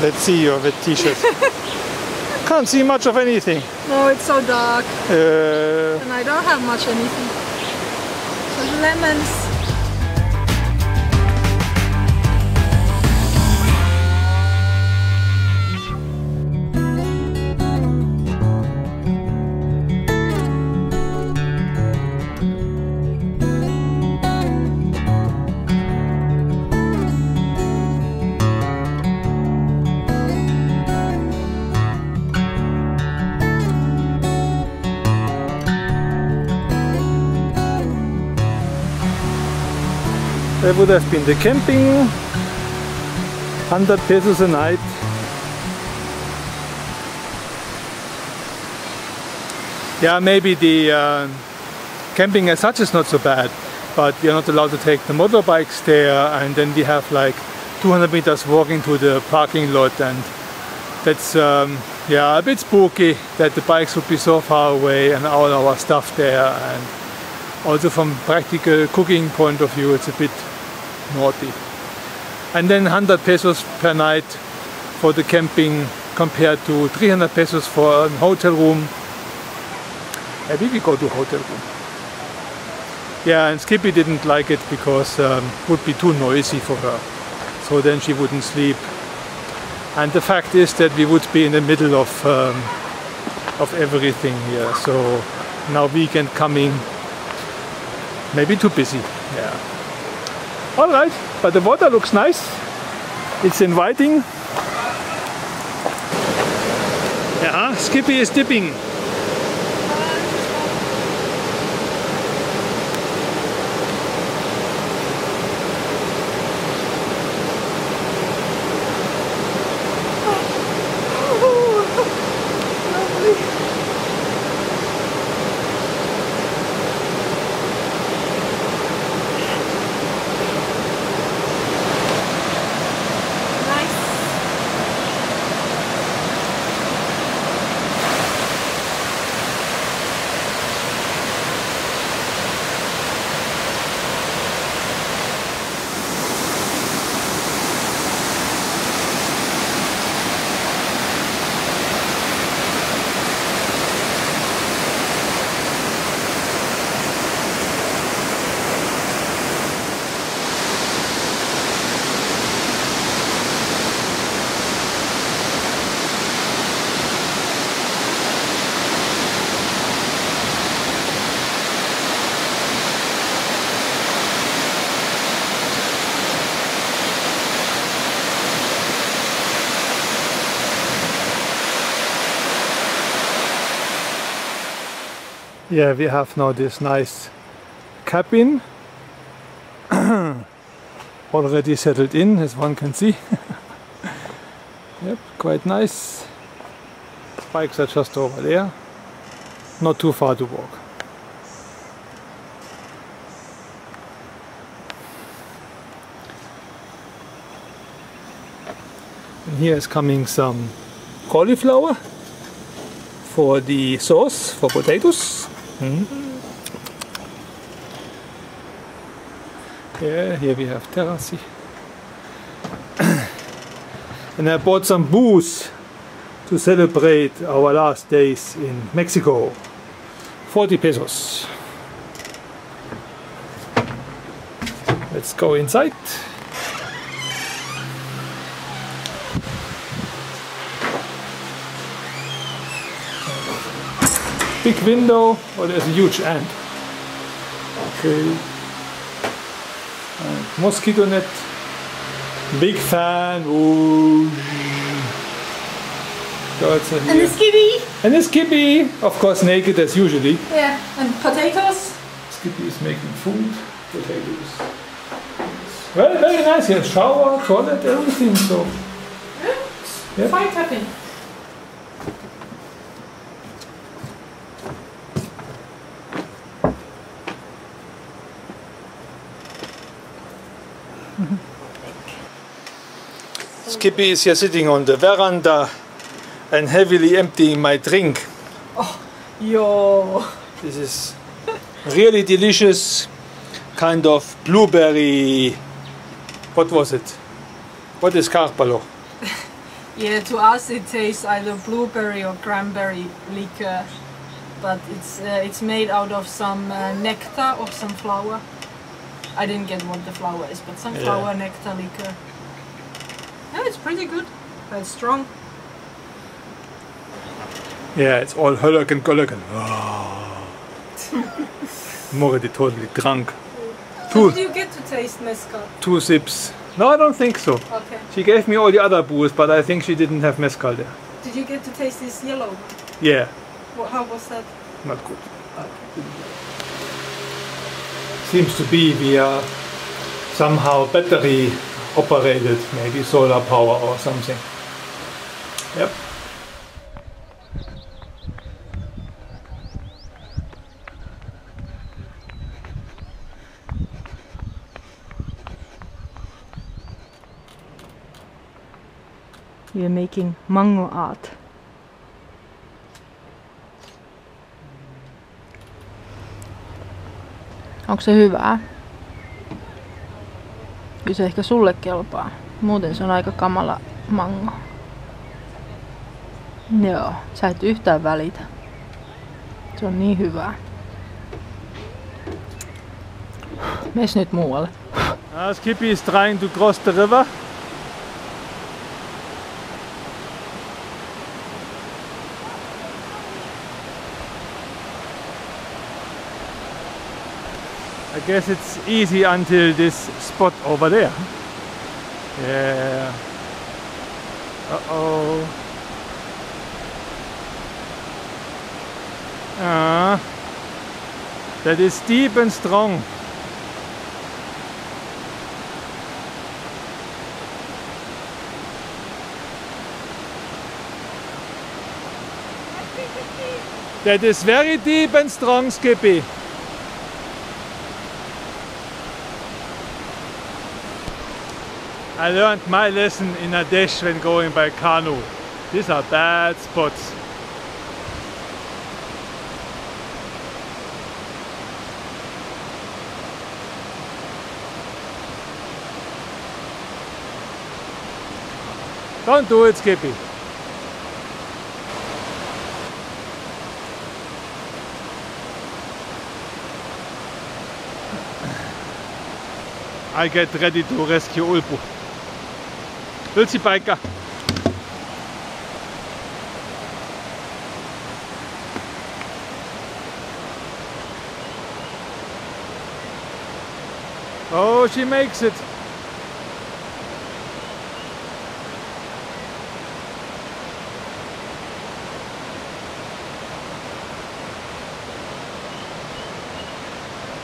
Let's see your wet t-shirt. Can't see much of anything. No, it's so dark. And I don't have much anything. So lemons. That would have been the camping, 100 pesos a night. Yeah, maybe the camping as such is not so bad, but we are not allowed to take the motorbikes there, and then we have like 200 meters walking to the parking lot, and that's yeah, a bit spooky that the bikes would be so far away and all our stuff there, and also from practical cooking point of view it's a bit naughty. And then 100 pesos per night for the camping compared to 300 pesos for a hotel room. Maybe we go to hotel room. Yeah, and Skippy didn't like it because it would be too noisy for her. So then she wouldn't sleep. And the fact is that we would be in the middle of everything here. So now weekend coming, maybe too busy. Yeah. All right, but the water looks nice. It's inviting. Yeah, Skippy is dipping. Yeah, we have now this nice cabin already settled in, as one can see. Yep, quite nice. Bikes are just over there, not too far to walk. And here is coming some cauliflower for the sauce for potatoes. Yeah, here we have terrace. And I bought some booze to celebrate our last days in Mexico. 40 pesos. Let's go inside. Big window. Oh, there's a huge ant. Okay. And mosquito net. Big fan. Ooh. And the Skippy. And the Skippy. Of course, naked as usually. Yeah. And potatoes. Skippy is making food. Potatoes. Well, very nice. He has shower, toilet, everything. So. Yeah. Fine tapping. Skippy is here sitting on the veranda and heavily emptying my drink. Oh, yo! This is really delicious, kind of blueberry. What was it? What is carpalo? Yeah, to us it tastes either blueberry or cranberry liquor, but it's made out of some nectar of some flower. I didn't get what the flower is, but some flower nectar liquor. Yeah, it's pretty good. It's strong. Yeah, it's all hurrican gulligan. Oh. I'm already totally drunk. So did you get to taste mezcal? 2 sips. No, I don't think so. Okay. She gave me all the other booze, but I think she didn't have mezcal there. Did you get to taste this yellow one? Yeah. How was that? Not good. Seems to be we are somehow battery operated, maybe solar power or something. Yep. We are making mango art. Onko se hyvää? Kyllä se ehkä sulle kelpaa. Muuten se on aika kamala mango. Joo, sä et yhtään välitä. Se on niin hyvää. Mees nyt muualle. Skippy is trying to cross the river. I guess it's easy until this spot over there. Yeah. Uh-oh. That is deep and strong. That is very deep and strong, Skippy. I learned my lesson in a dish when going by canoe. These are bad spots. Don't do it, Skippy. I get ready to rescue Ulpu. Ylsi paikka. Oh, she makes it.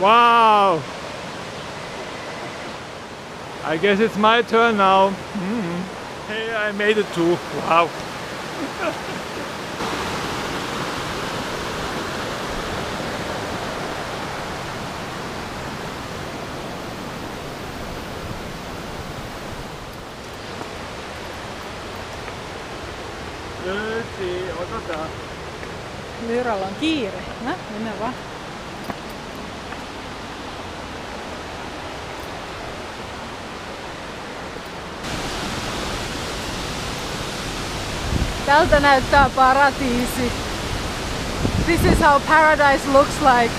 Wow. I guess it's my turn now. Hey, I made it too. Wow. Otetaan. Lyralla on kiire. Mennään vaan. Tältä näyttää paratiisi. This is how paradise looks like.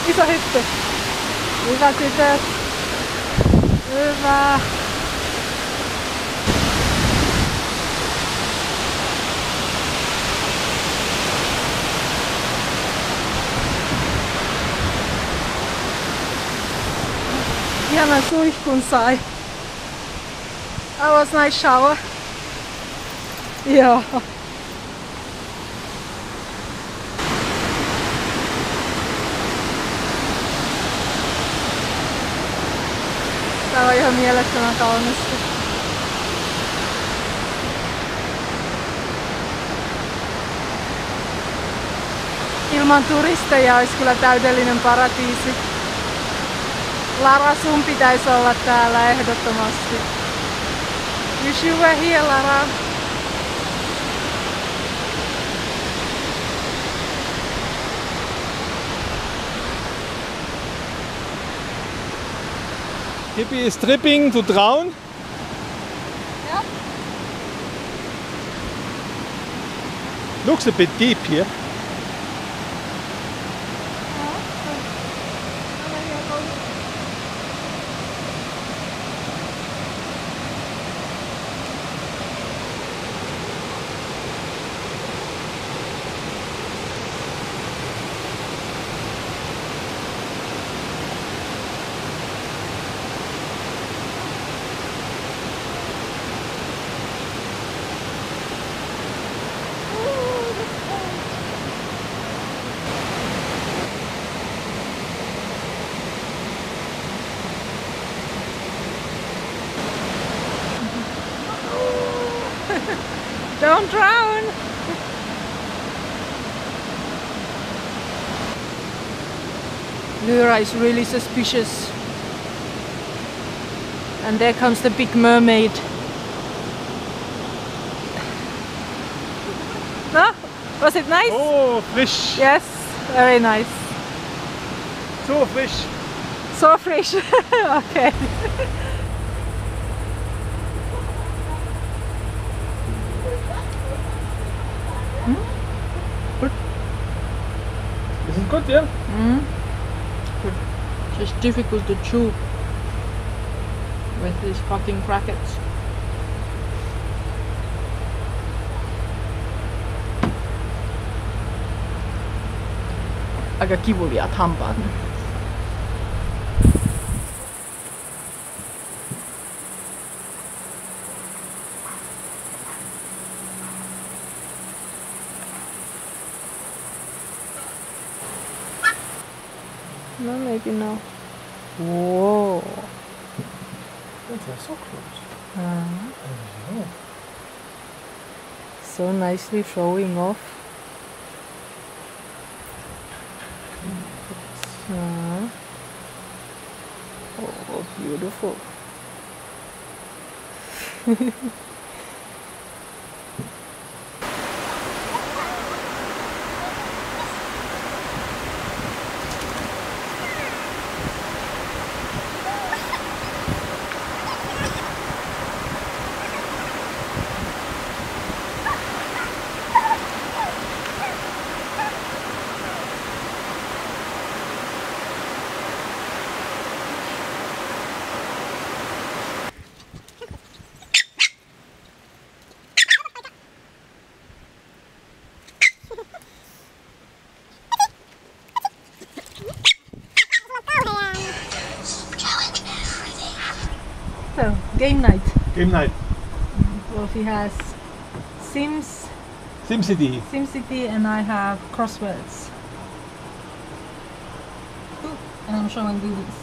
Iso hyppy. Hyvä tytöt. Hyvä. Ihana suihkun sai. That was nice shower. Joo. Tää on ihan mielettömän kaunista. ilman turisteja olisi kyllä täydellinen paratiisi. Lara, sun pitäisi olla täällä ehdottomasti. Wish you were here, Lara. Hippie is tripping to drown. Yeah. Looks a bit deep here. Don't drown! Lyra is really suspicious. And there comes the big mermaid. No? Was it nice? Oh, fish! Yes, very nice. So fish! So fresh. Okay. Is it good, yeah? It's just difficult to chew with these fucking crackers. Aika kivuliaat hampaat. No, maybe no. Whoa. They're so close. So nicely showing off. Oh, beautiful. So, game night. Game night. Wolfie has Sims, SimCity. SimCity, and I have crosswords. Ooh, and I'm showing boobies.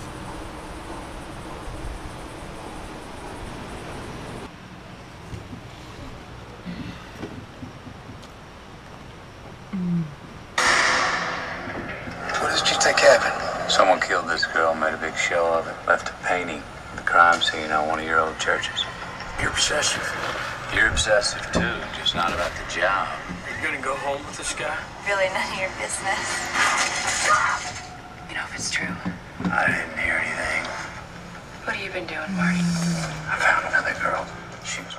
What did you think happened? Someone killed this girl, made a big show of it, left a painting of the crime scene on one of your old churches. You're obsessive. You're obsessive too, just not about the job. You're gonna go home with this guy? Really none of your business. You know if it's true. I didn't hear anything. What have you been doing, Marty? I found another girl. She was